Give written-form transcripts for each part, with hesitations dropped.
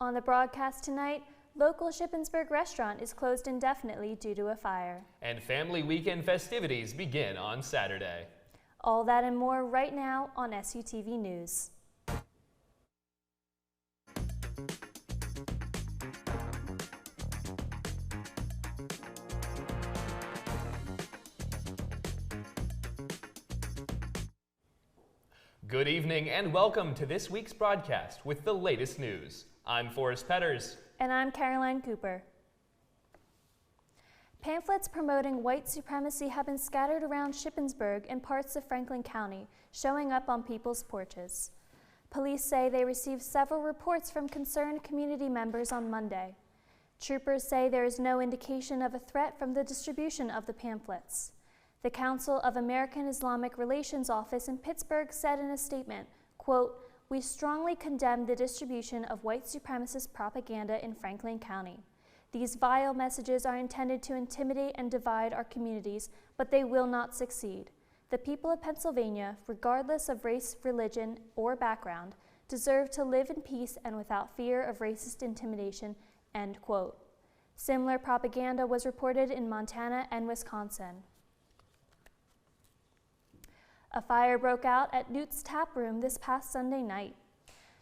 On the broadcast tonight, local Shippensburg restaurant is closed indefinitely due to a fire. And family weekend festivities begin on Saturday. All that and more right now on SUTV News. Good evening and welcome to this week's broadcast with the latest news. I'm Forrest Petters. And I'm Caroline Cooper. Pamphlets promoting white supremacy have been scattered around Shippensburg and parts of Franklin County, showing up on people's porches. Police say they received several reports from concerned community members on Monday. Troopers say there is no indication of a threat from the distribution of the pamphlets. The Council of American Islamic Relations Office in Pittsburgh said in a statement, quote, "We strongly condemn the distribution of white supremacist propaganda in Franklin County. These vile messages are intended to intimidate and divide our communities, but they will not succeed. The people of Pennsylvania, regardless of race, religion, or background, deserve to live in peace and without fear of racist intimidation," end quote. Similar propaganda was reported in Montana and Wisconsin. A fire broke out at Newt's Tap Room this past Sunday night.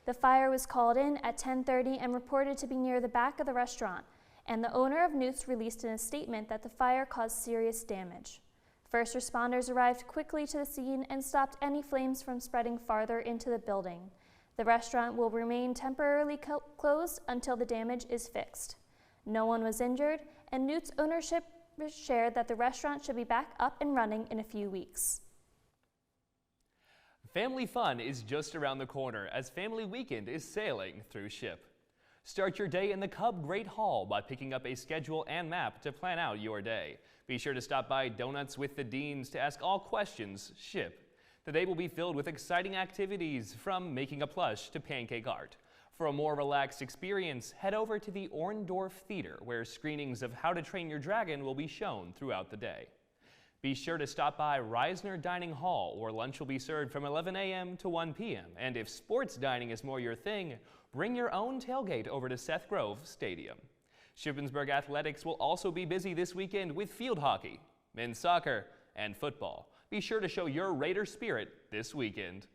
The fire was called in at 10:30 and reported to be near the back of the restaurant, and the owner of Newt's released in a statement that the fire caused serious damage. First responders arrived quickly to the scene and stopped any flames from spreading farther into the building. The restaurant will remain temporarily closed until the damage is fixed. No one was injured, and Newt's ownership shared that the restaurant should be back up and running in a few weeks. Family fun is just around the corner as Family Weekend is sailing through Ship. Start your day in the Cub Great Hall by picking up a schedule and map to plan out your day. Be sure to stop by Donuts with the Deans to ask all questions Ship. The day will be filled with exciting activities from making a plush to pancake art. For a more relaxed experience, head over to the Orndorff Theater where screenings of How to Train Your Dragon will be shown throughout the day. Be sure to stop by Reisner Dining Hall, where lunch will be served from 11 a.m. to 1 p.m. And if sports dining is more your thing, bring your own tailgate over to Seth Grove Stadium. Shippensburg Athletics will also be busy this weekend with field hockey, men's soccer, and football. Be sure to show your Raider spirit this weekend.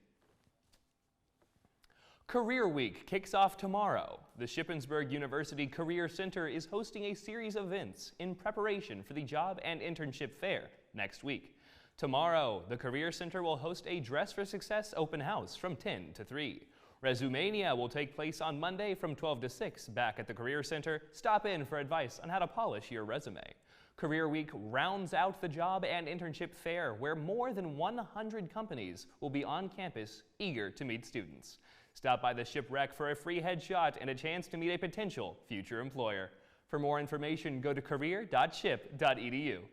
Career Week kicks off tomorrow. The Shippensburg University Career Center is hosting a series of events in preparation for the Job and Internship Fair next week. Tomorrow, the Career Center will host a Dress for Success open house from 10 to 3. Resumania will take place on Monday from 12 to 6 back at the Career Center. Stop in for advice on how to polish your resume. Career Week rounds out the Job and Internship Fair, where more than 100 companies will be on campus eager to meet students. Stop by the Shipwreck for a free headshot and a chance to meet a potential future employer. For more information, go to career.ship.edu.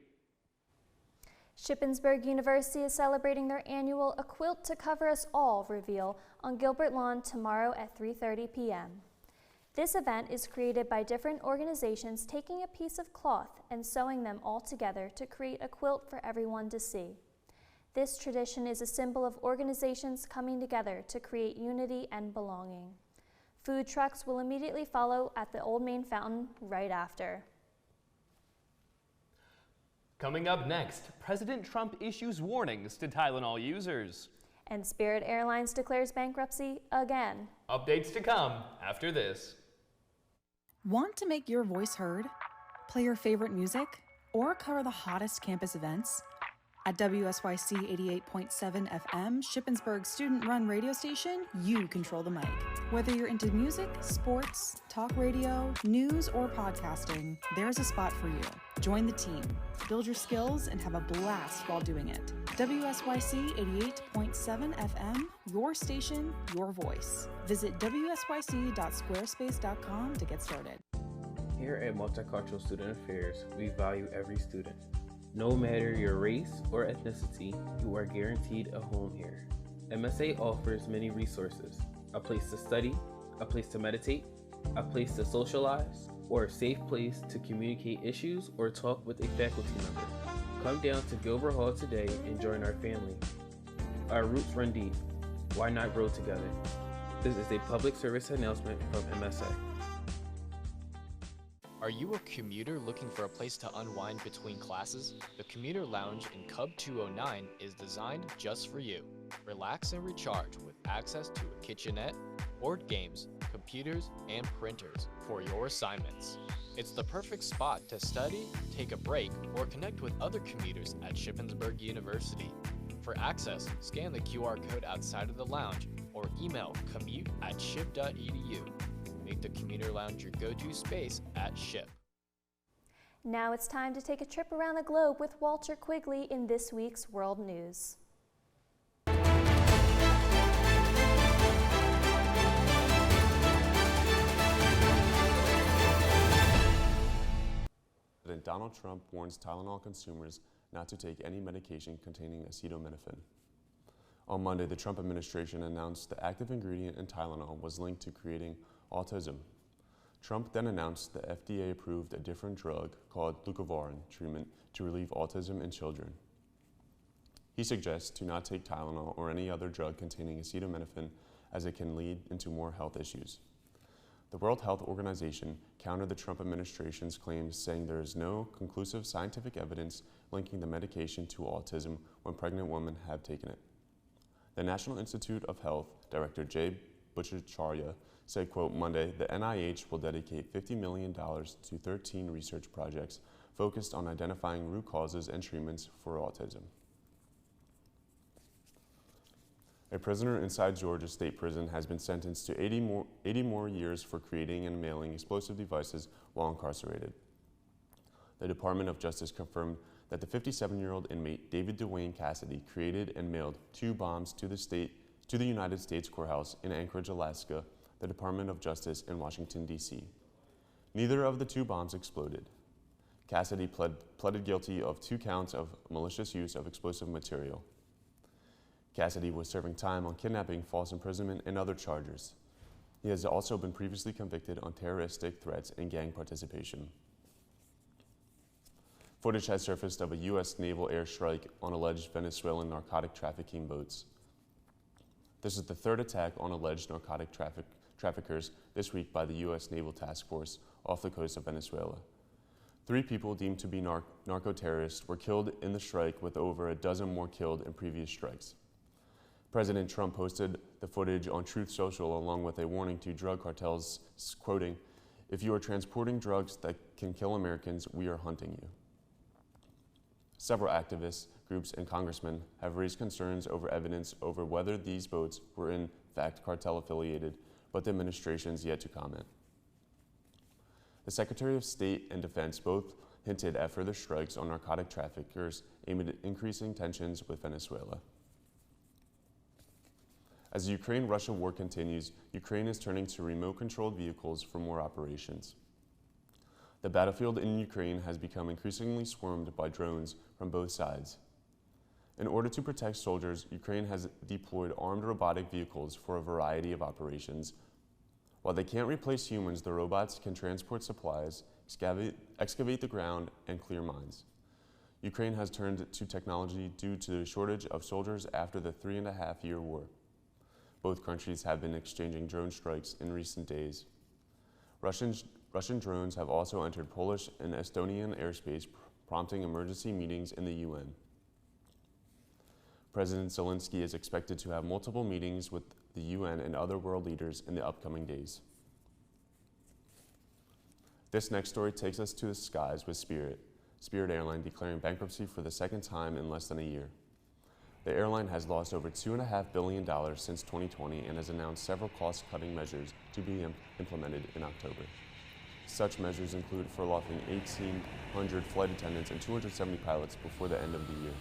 Shippensburg University is celebrating their annual A Quilt to Cover Us All reveal on Gilbert Lawn tomorrow at 3:30 p.m. This event is created by different organizations taking a piece of cloth and sewing them all together to create a quilt for everyone to see. This tradition is a symbol of organizations coming together to create unity and belonging. Food trucks will immediately follow at the Old Main Fountain right after. Coming up next, President Trump issues warnings to Tylenol users. And Spirit Airlines declares bankruptcy again. Updates to come after this. Want to make your voice heard? Play your favorite music? Or cover the hottest campus events? At WSYC 88.7 FM, Shippensburg's student-run radio station, you control the mic. Whether you're into music, sports, talk radio, news, or podcasting, there's a spot for you. Join the team, build your skills, and have a blast while doing it. WSYC 88.7 FM, your station, your voice. Visit wsyc.squarespace.com to get started. Here at Multicultural Student Affairs, we value every student. No matter your race or ethnicity, you are guaranteed a home here. MSA offers many resources: a place to study, a place to meditate, a place to socialize, or a safe place to communicate issues or talk with a faculty member. Come down to Gilbert Hall today and join our family. Our roots run deep. Why not grow together? This is a public service announcement from MSA. Are you a commuter looking for a place to unwind between classes? The Commuter Lounge in Cub 209 is designed just for you. Relax and recharge with access to a kitchenette, board games, computers, and printers for your assignments. It's the perfect spot to study, take a break, or connect with other commuters at Shippensburg University. For access, scan the QR code outside of the lounge or email commute@ship.edu. Make the Commuter Lounge your go-to space at SHIP. Now it's time to take a trip around the globe with Walter Quigley in this week's World News. President Donald Trump warns Tylenol consumers not to take any medication containing acetaminophen. On Monday, the Trump administration announced the active ingredient in Tylenol was linked to creating autism. Trump then announced the FDA approved a different drug called leucovorin treatment to relieve autism in children. He suggests to not take Tylenol or any other drug containing acetaminophen as it can lead into more health issues. The World Health Organization countered the Trump administration's claims, saying there is no conclusive scientific evidence linking the medication to autism when pregnant women have taken it. The National Institute of Health Director Jay Bhattacharya said, quote, Monday, the NIH will dedicate $50 million to 13 research projects focused on identifying root causes and treatments for autism. A prisoner inside Georgia State Prison has been sentenced to 80 more years for creating and mailing explosive devices while incarcerated. The Department of Justice confirmed that the 57-year-old inmate David Dwayne Cassidy created and mailed 2 bombs to the United States courthouse in Anchorage, Alaska, the Department of Justice in Washington, D.C. Neither of the 2 bombs exploded. Cassidy pleaded guilty of 2 counts of malicious use of explosive material. Cassidy was serving time on kidnapping, false imprisonment, and other charges. He has also been previously convicted on terroristic threats and gang participation. Footage has surfaced of a U.S. naval airstrike on alleged Venezuelan narcotic trafficking boats. This is the 3rd attack on alleged narcotic traffickers this week by the U.S. Naval Task Force off the coast of Venezuela. 3 people deemed to be narco-terrorists were killed in the strike, with over a dozen more killed in previous strikes. President Trump posted the footage on Truth Social along with a warning to drug cartels, quoting, "If you are transporting drugs that can kill Americans, we are hunting you." Several activists, groups, and congressmen have raised concerns over evidence over whether these boats were in fact cartel affiliated, but the administration's yet to comment. The Secretary of State and Defense both hinted at further strikes on narcotic traffickers aimed at increasing tensions with Venezuela. As the Ukraine-Russia war continues, Ukraine is turning to remote-controlled vehicles for more operations. The battlefield in Ukraine has become increasingly swarmed by drones from both sides. In order to protect soldiers, Ukraine has deployed armed robotic vehicles for a variety of operations. While they can't replace humans, the robots can transport supplies, excavate the ground, and clear mines. Ukraine has turned to technology due to the shortage of soldiers after the 3.5-year war. Both countries have been exchanging drone strikes in recent days. Russian drones have also entered Polish and Estonian airspace, prompting emergency meetings in the UN. President Zelensky is expected to have multiple meetings with the UN and other world leaders in the upcoming days. This next story takes us to the skies with Spirit Airline declaring bankruptcy for the 2nd time in less than a year. The airline has lost over $2.5 billion since 2020 and has announced several cost-cutting measures to be implemented in October. Such measures include furloughing 1,800 flight attendants and 270 pilots before the end of the year.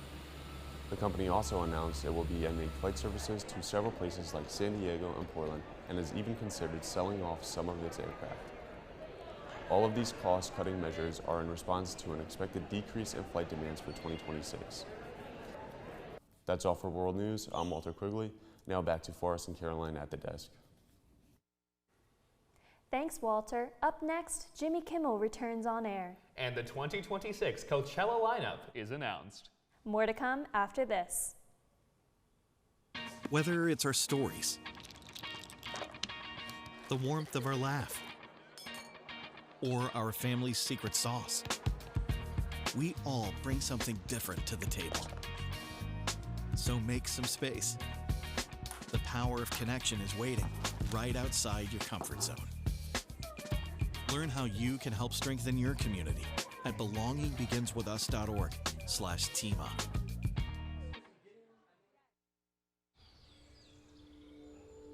The company also announced it will be ending flight services to several places like San Diego and Portland, and has even considered selling off some of its aircraft. All of these cost-cutting measures are in response to an expected decrease in flight demands for 2026. That's all for World News. I'm Walter Quigley. Now back to Forrest and Caroline at the desk. Thanks, Walter. Up next, Jimmy Kimmel returns on air. And the 2026 Coachella lineup is announced. More to come after this. Whether it's our stories, the warmth of our laugh, or our family's secret sauce. We all bring something different to the table. So make some space. The power of connection is waiting right outside your comfort zone. Learn how you can help strengthen your community at belongingbeginswithus.org/teamup.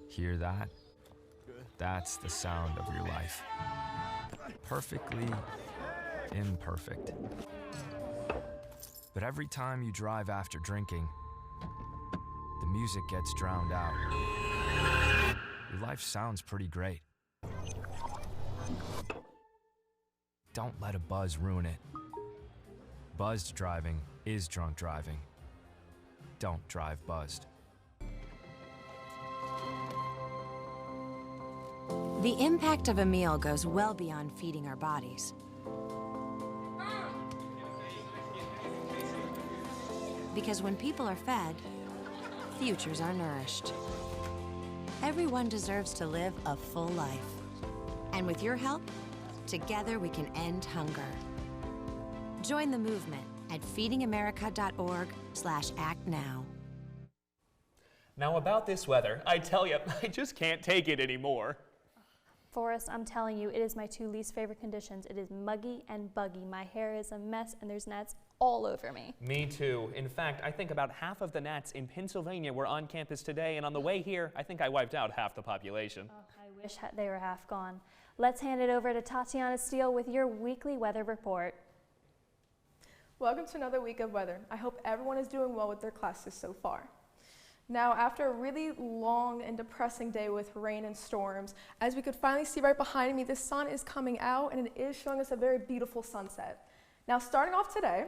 Hear that? That's the sound of your life. Perfectly imperfect. But every time you drive after drinking, the music gets drowned out. Your life sounds pretty great. Don't let a buzz ruin it. Buzzed driving is drunk driving. Don't drive buzzed. The impact of a meal goes well beyond feeding our bodies. Because when people are fed, futures are nourished. Everyone deserves to live a full life. And with your help, together we can end hunger. Join the movement at feedingamerica.org/actnow. Now about this weather, I tell you, I just can't take it anymore. Forrest, I'm telling you, it is my two least favorite conditions. It is muggy and buggy. My hair is a mess and there's gnats all over me. Me too. In fact, I think about half of the gnats in Pennsylvania were on campus today, and on the way here, I think I wiped out half the population. Oh, I wish they were half gone. Let's hand it over to Tatiana Steele with your weekly weather report. Welcome to another week of weather. I hope everyone is doing well with their classes so far. Now, after a really long and depressing day with rain and storms, as we could finally see right behind me, the sun is coming out and it is showing us a very beautiful sunset. Now, starting off today,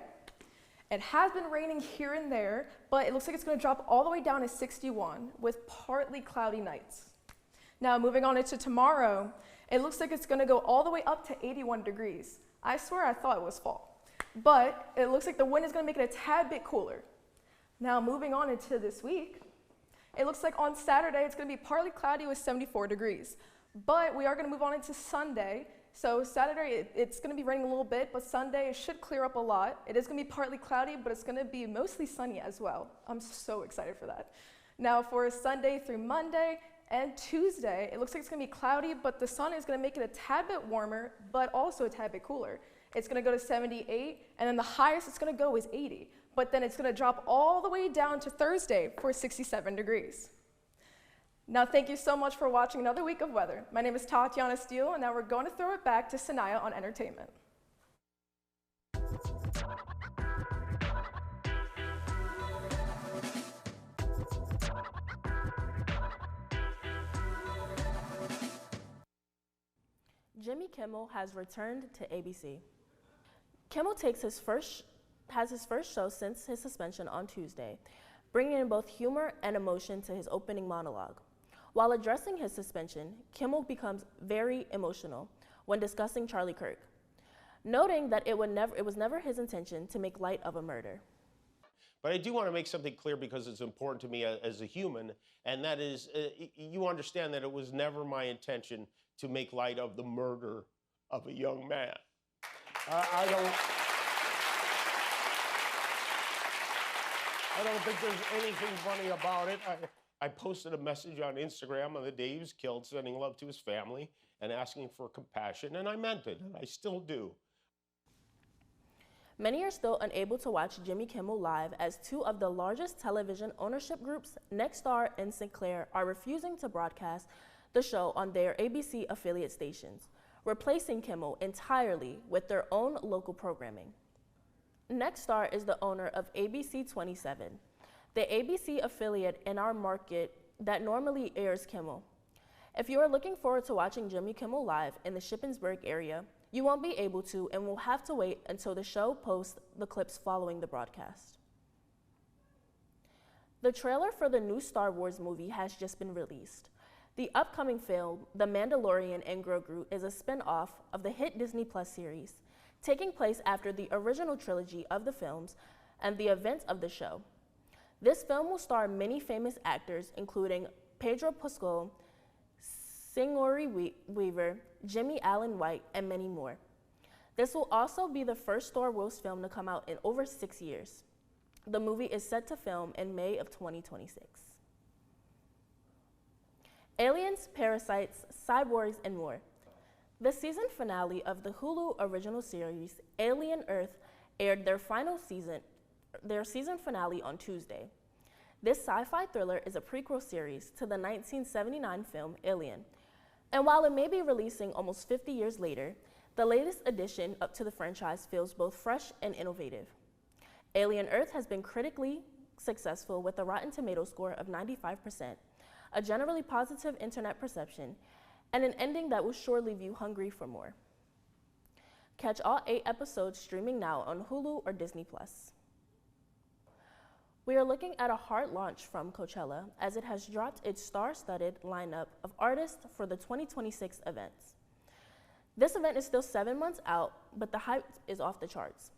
it has been raining here and there, but it looks like it's going to drop all the way down to 61 with partly cloudy nights. Now, moving on into tomorrow, it looks like it's going to go all the way up to 81 degrees. I swear I thought it was fall, but it looks like the wind is going to make it a tad bit cooler. Now, moving on into this week, it looks like on Saturday it's going to be partly cloudy with 74 degrees, but we are going to move on into Sunday. So Saturday, it's going to be raining a little bit, but Sunday it should clear up a lot. It is going to be partly cloudy, but it's going to be mostly sunny as well. I'm so excited for that. Now for Sunday through Monday and Tuesday, it looks like it's going to be cloudy, but the sun is going to make it a tad bit warmer, but also a tad bit cooler. It's going to go to 78, and then the highest it's going to go is 80. But then it's going to drop all the way down to Thursday for 67 degrees. Now, thank you so much for watching another week of weather. My name is Tatiana Steele, and now we're going to throw it back to Sanaya on entertainment. Jimmy Kimmel has returned to ABC. Kimmel has his first show since his suspension on Tuesday, bringing in both humor and emotion to his opening monologue. While addressing his suspension, Kimmel becomes very emotional when discussing Charlie Kirk, noting that it was never his intention to make light of a murder. But I do want to make something clear because it's important to me as a human, and that is, you understand that it was never my intention to make light of the murder of a young man. I don't think there's anything funny about it. I posted a message on Instagram on the day he was killed, sending love to his family and asking for compassion, and I meant it, and I still do. Many are still unable to watch Jimmy Kimmel live as two of the largest television ownership groups, Nexstar and Sinclair, are refusing to broadcast the show on their ABC affiliate stations, replacing Kimmel entirely with their own local programming. Nexstar is the owner of ABC 27, the ABC affiliate in our market that normally airs Kimmel. If you are looking forward to watching Jimmy Kimmel live in the Shippensburg area, you won't be able to and will have to wait until the show posts the clips following the broadcast. The trailer for the new Star Wars movie has just been released. The upcoming film, The Mandalorian and Grogu, is a spin-off of the hit Disney Plus series, taking place after the original trilogy of the films and the events of the show. This film will star many famous actors, including Pedro Pascal, Singori Weaver, Jimmy Allen White, and many more. This will also be the first Star Wars film to come out in over 6 years. The movie is set to film in May of 2026. Aliens, parasites, cyborgs, and more. The season finale of the Hulu original series Alien Earth aired their season finale on Tuesday. This sci-fi thriller is a prequel series to the 1979 film Alien. And while it may be releasing almost 50 years later, the latest addition up to the franchise feels both fresh and innovative. Alien Earth has been critically successful with a Rotten Tomatoes score of 95%, a generally positive internet perception, and an ending that will sure leave you hungry for more. Catch all 8 episodes streaming now on Hulu or Disney+. We are looking at a hard launch from Coachella as it has dropped its star-studded lineup of artists for the 2026 events. This event is still 7 months out, but the hype is off the charts.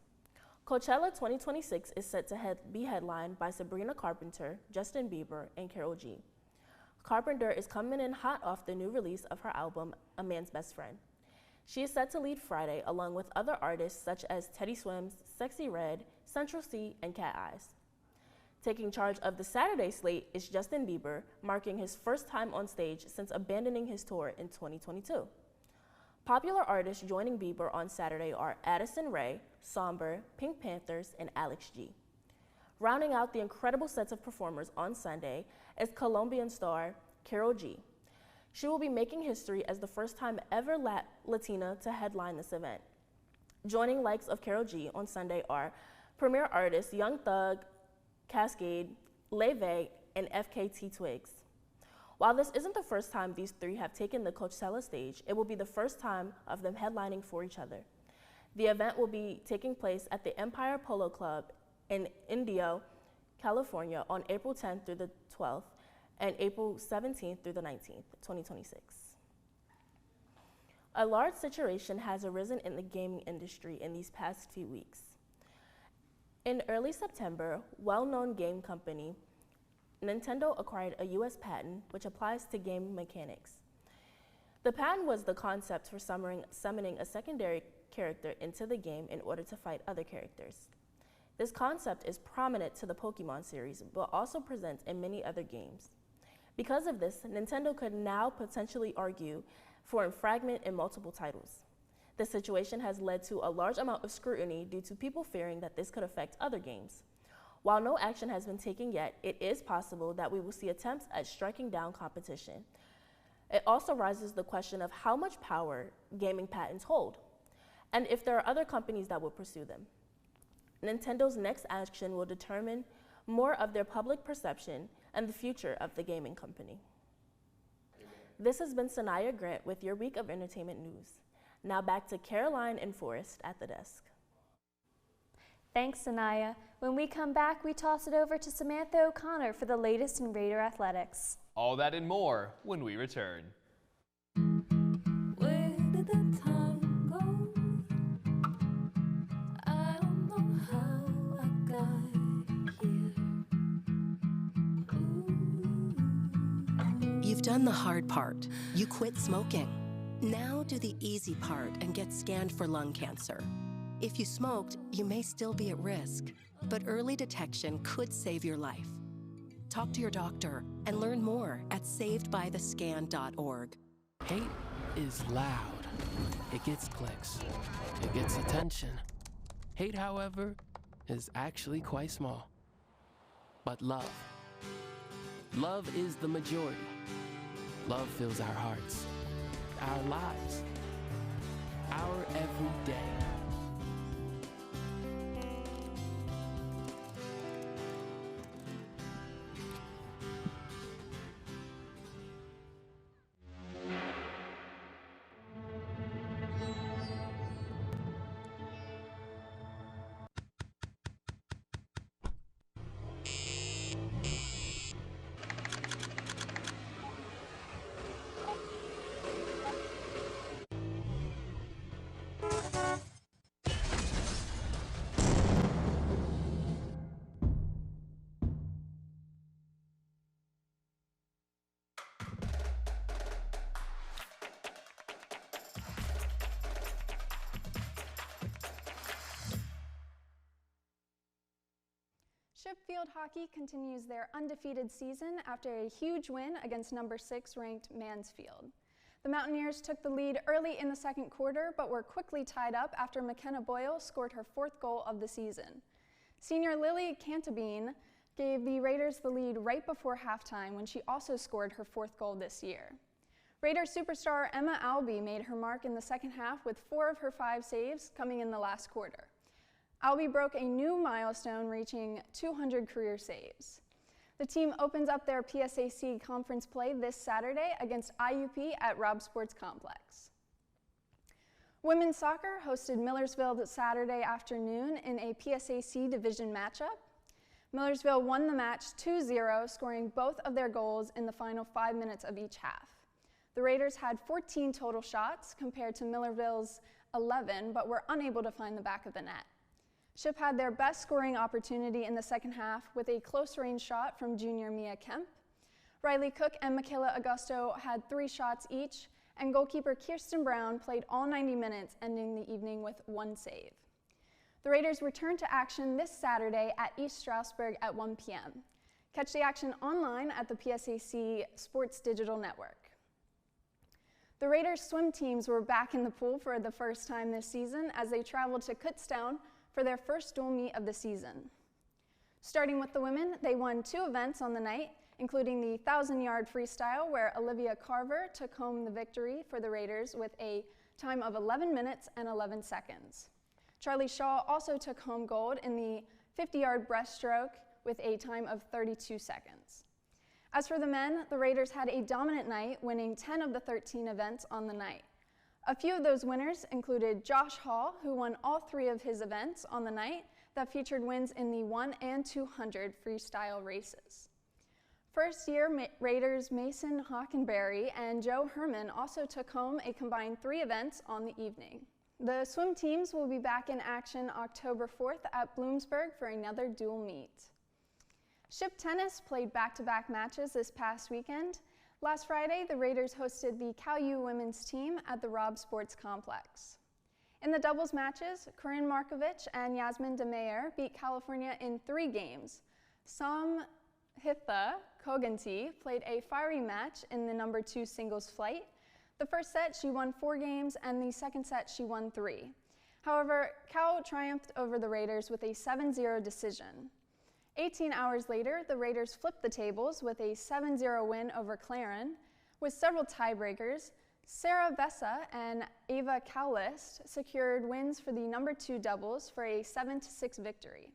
Coachella 2026 is set to be headlined by Sabrina Carpenter, Justin Bieber, and Karol G. Carpenter is coming in hot off the new release of her album, A Man's Best Friend. She is set to lead Friday along with other artists such as Teddy Swims, Sexy Red, Central C, and Cat Eyes. Taking charge of the Saturday slate is Justin Bieber, marking his first time on stage since abandoning his tour in 2022. Popular artists joining Bieber on Saturday are Addison Rae, Somber, Pink Panthers, and Alex G. Rounding out the incredible sets of performers on Sunday is Colombian star Karol G. She will be making history as the first time ever Latina to headline this event. Joining likes of Karol G on Sunday are premier artists Young Thug, Cascade, Leve, and FKT Twigs. While this isn't the first time these three have taken the Coachella stage, it will be the first time of them headlining for each other. The event will be taking place at the Empire Polo Club in Indio, California on April 10th through the 12th and April 17th through the 19th, 2026. A large situation has arisen in the gaming industry in these past few weeks. In early September, well-known game company Nintendo acquired a US patent which applies to game mechanics. The patent was the concept for summoning a secondary character into the game in order to fight other characters. This concept is prominent to the Pokemon series, but also present in many other games. Because of this, Nintendo could now potentially argue for infringement in multiple titles. This situation has led to a large amount of scrutiny due to people fearing that this could affect other games. While no action has been taken yet, it is possible that we will see attempts at striking down competition. It also raises the question of how much power gaming patents hold, and if there are other companies that will pursue them. Nintendo's next action will determine more of their public perception and the future of the gaming company. This has been Sanaya Grant with your week of entertainment news. Now back to Caroline and Forrest at the desk. Thanks, Sanaya. When we come back, we toss it over to Samantha O'Connor for the latest in Raider athletics. All that and more when we return. Where did the time go? I don't know how I got here. You've done the hard part. You quit smoking. Now do the easy part and get scanned for lung cancer. If you smoked, you may still be at risk, but early detection could save your life. Talk to your doctor and learn more at savedbythescan.org. Hate is loud. It gets clicks. It gets attention. Hate, however, is actually quite small. But love. Love is the majority. Love fills our hearts, our lives, our everyday. Ship field hockey continues their undefeated season after a huge win against number 6 ranked Mansfield. The Mountaineers took the lead early in the second quarter, but were quickly tied up after McKenna Boyle scored her 4th goal of the season. Senior Lily Cantabine gave the Raiders the lead right before halftime when she also scored her 4th goal this year. Raiders superstar Emma Albee made her mark in the second half with 4 of her 5 saves coming in the last quarter. Albee broke a new milestone, reaching 200 career saves. The team opens up their PSAC conference play this Saturday against IUP at Robb Sports Complex. Women's soccer hosted Millersville this Saturday afternoon in a PSAC division matchup. Millersville won the match 2-0, scoring both of their goals in the final 5 minutes of each half. The Raiders had 14 total shots compared to Millerville's 11, but were unable to find the back of the net. Ship had their best scoring opportunity in the second half with a close-range shot from junior Mia Kemp. Riley Cook and Michaela Augusto had 3 shots each, and goalkeeper Kirsten Brown played all 90 minutes, ending the evening with 1 save. The Raiders return to action this Saturday at East Stroudsburg at 1 p.m. Catch the action online at the PSAC Sports Digital Network. The Raiders swim teams were back in the pool for the first time this season as they traveled to Kutztown for their first dual meet of the season. Starting with the women, they won 2 events on the night, including the 1,000-yard freestyle, where Olivia Carver took home the victory for the Raiders with a time of 11 minutes and 11 seconds. Charlie Shaw also took home gold in the 50-yard breaststroke with a time of 32 seconds. As for the men, the Raiders had a dominant night, winning 10 of the 13 events on the night. A few of those winners included Josh Hall, who won all 3 of his events on the night that featured wins in the 100 and 200 freestyle races. First-year Raiders Mason Hockenberry and Joe Herman also took home a combined 3 events on the evening. The swim teams will be back in action October 4th at Bloomsburg for another dual meet. Ship tennis played back-to-back matches this past weekend. Last Friday, the Raiders hosted the Cal U women's team at the Robb Sports Complex. In the doubles matches, Corinne Markovich and Yasmin DeMeyer beat California in 3 games. Samhitha Koganti played a fiery match in the number 2 singles flight. The first set, she won 4 games, and the second set, she won 3. However, Cal triumphed over the Raiders with a 7-0 decision. 18 hours later, the Raiders flipped the tables with a 7-0 win over Claren. With several tiebreakers, Sarah Vessa and Ava Cowlist secured wins for the number 2 doubles for a 7-6 victory.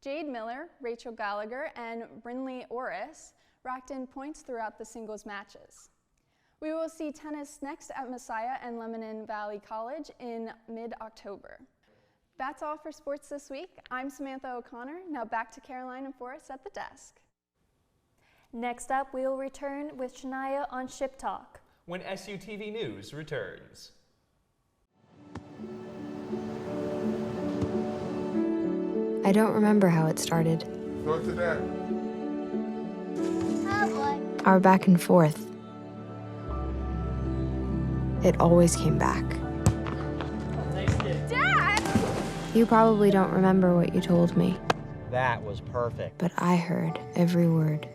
Jade Miller, Rachel Gallagher, and Brinley Orris racked in points throughout the singles matches. We will see tennis next at Messiah and Lebanon Valley College in mid-October. That's all for sports this week. I'm Samantha O'Connor. Now back to Caroline and Forrest at the desk. Next up, we will return with Shania on Ship Talk when SUTV News returns. I don't remember how it started. Go to that. Our back and forth. It always came back. Dad! You probably don't remember what you told me, That was perfect. but I heard every word.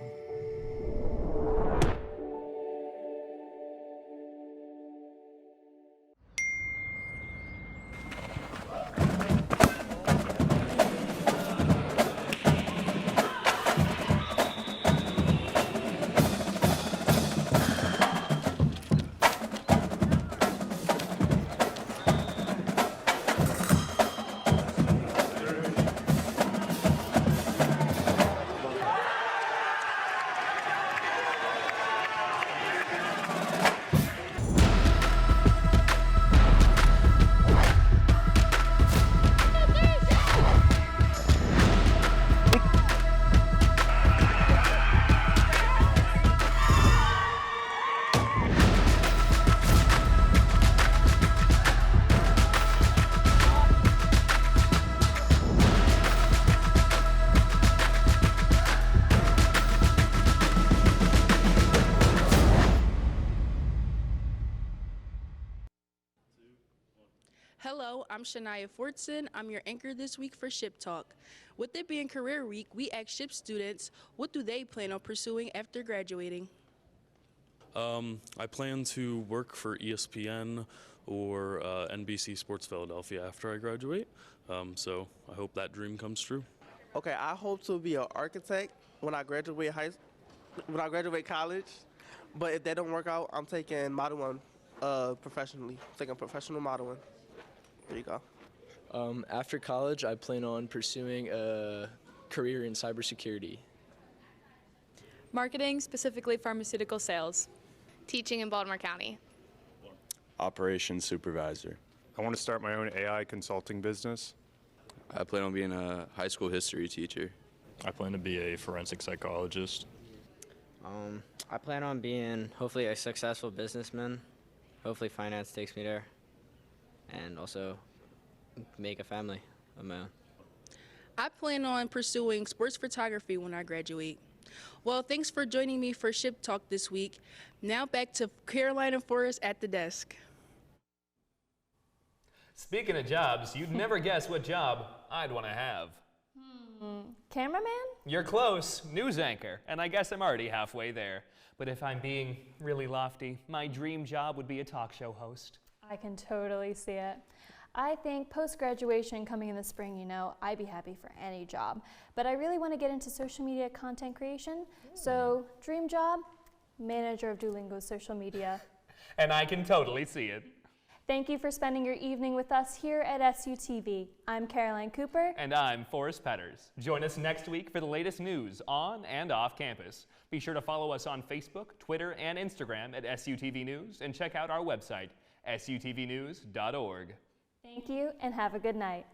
Hello, I'm Shania Fortson. I'm your anchor this week for Ship Talk. With it being Career Week, we asked Ship students what do they plan on pursuing after graduating. I plan to work for ESPN or NBC Sports Philadelphia after I graduate, so I hope that dream comes true. Okay, I hope to be an architect when I graduate college, but if that don't work out, I'm taking modeling professionally, taking professional modeling. There you go. After college, I plan on pursuing a career in cybersecurity. Marketing, specifically pharmaceutical sales. Teaching in Baltimore County. Operations supervisor. I want to start my own AI consulting business. I plan on being a high school history teacher. I plan to be a forensic psychologist. I plan on being hopefully a successful businessman. Hopefully finance takes me there. And also make a family of my own. I plan on pursuing sports photography when I graduate. Well, thanks for joining me for Ship Talk this week. Now back to Caroline and Forrest at the desk. Speaking of jobs, you'd never guess what job I'd want to have. Cameraman? You're close, news anchor, and I guess I'm already halfway there. But if I'm being really lofty, my dream job would be a talk show host. I can totally see it. I think post-graduation coming in the spring, I'd be happy for any job. But I really want to get into social media content creation. So, dream job, manager of Duolingo's social media. And I can totally see it. Thank you for spending your evening with us here at SUTV. I'm Caroline Cooper. And I'm Forrest Petters. Join us next week for the latest news on and off campus. Be sure to follow us on Facebook, Twitter, and Instagram at SUTV News, and check out our website, sutvnews.org. Thank you, and have a good night.